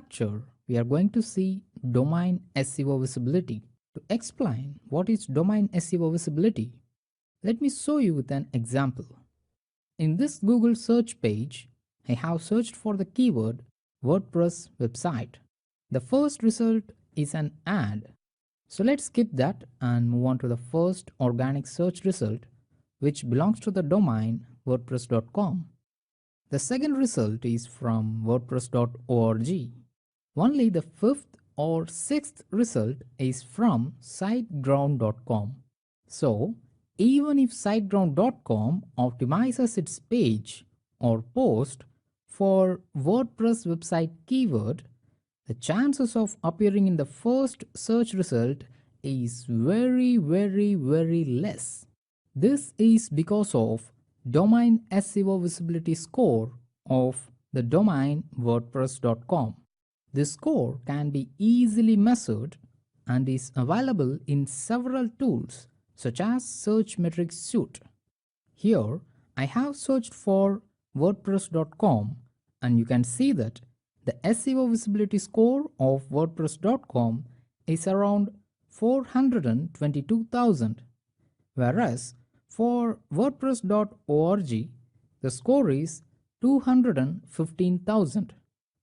lecture, we are going to see domain SEO visibility. To explain what is domain SEO visibility, let me show you with an example. In this Google search page, I have searched for the keyword WordPress website. The first result is an ad. So let's skip that and move on to the first organic search result, which belongs to the domain wordpress.com. The second result is from wordpress.org. Only the fifth or sixth result is from siteground.com. So, even if siteground.com optimizes its page or post for WordPress website keyword, the chances of appearing in the first search result is very less. This is because of domain SEO visibility score of the domain wordpress.com. This score can be easily measured and is available in several tools such as Search Metrics Suite. Here I have searched for wordpress.com and you can see that the SEO visibility score of wordpress.com is around 422,000, whereas for wordpress.org the score is 215,000.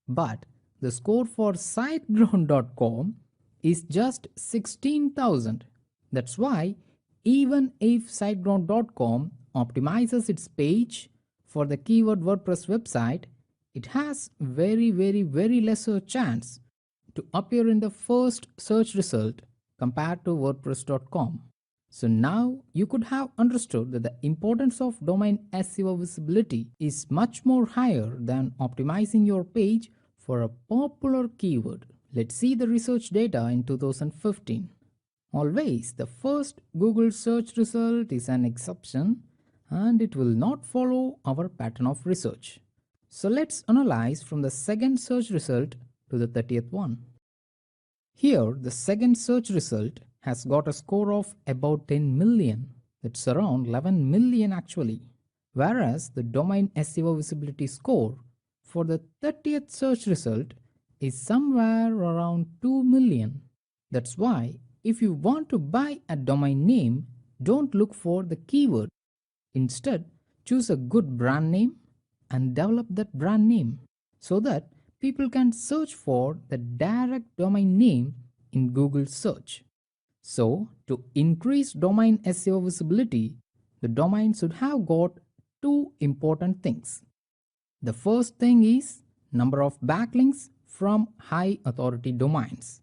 But the score for siteground.com is just 16,000. That's why even if siteground.com optimizes its page for the keyword WordPress website, it has very lesser chance to appear in the first search result compared to wordpress.com. So now you could have understood that the importance of domain SEO visibility is much more higher than optimizing your page for a popular keyword. Let's see the research data in 2015. Always the first Google search result is an exception and it will not follow our pattern of research. So let's analyze from the second search result to the 30th one. Here the second search result has got a score of about 10 million. That's around 11 million actually. Whereas the domain SEO visibility score for the 30th search result is somewhere around 2 million. That's why if you want to buy a domain name, don't look for the keyword. Instead, choose a good brand name and develop that brand name so that people can search for the direct domain name in Google search. So, to increase domain SEO visibility, the domain should have got two important things. The first thing is number of backlinks from high authority domains.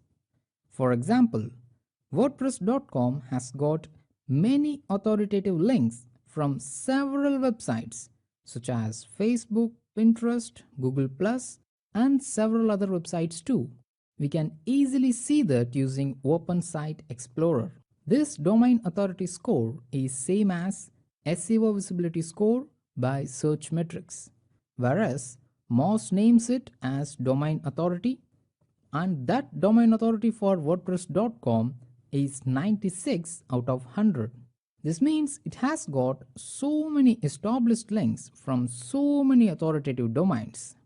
For example, WordPress.com has got many authoritative links from several websites such as Facebook, Pinterest, Google+, and several other websites too. We can easily see that using Open Site Explorer. This domain authority score is same as SEO visibility score by Search Metrics, whereas Moz names it as domain authority, and that domain authority for WordPress.com is 96 out of 100. This means it has got so many established links from so many authoritative domains.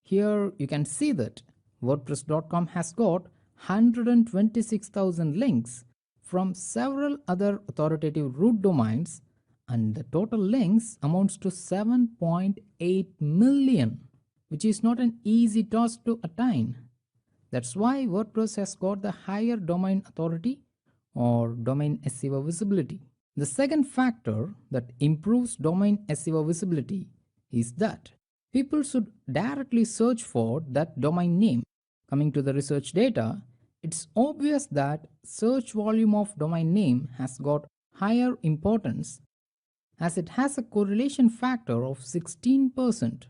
Here you can see that WordPress.com has got 126,000 links from several other authoritative root domains, and the total links amounts to 7.8 million, which is not an easy task to attain. That's why WordPress has got the higher domain authority or domain SEO visibility. The second factor that improves domain SEO visibility is that people should directly search for that domain name. Coming to the research data, it's obvious that search volume of domain name has got higher importance as it has a correlation factor of 16%.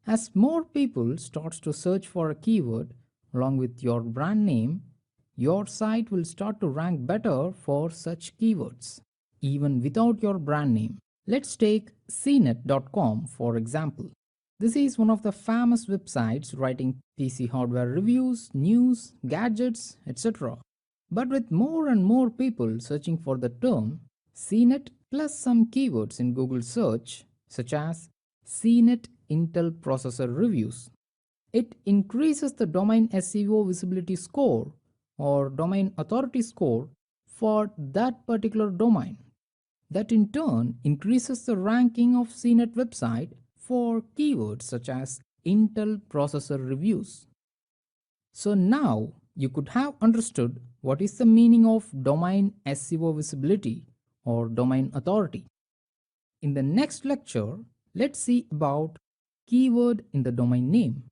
As more people starts to search for a keyword along with your brand name, your site will start to rank better for such keywords, even without your brand name. Let's take cnet.com for example. This is one of the famous websites writing PC hardware reviews, news, gadgets, etc. But with more and more people searching for the term CNET plus some keywords in Google search, such as CNET Intel processor reviews, It increases the domain SEO visibility score or domain authority score for that particular domain. That in turn increases the ranking of CNET website for keywords such as Intel processor reviews. So now you could have understood what is the meaning of domain SEO visibility or domain authority. In the next lecture, let's see about keyword in the domain name.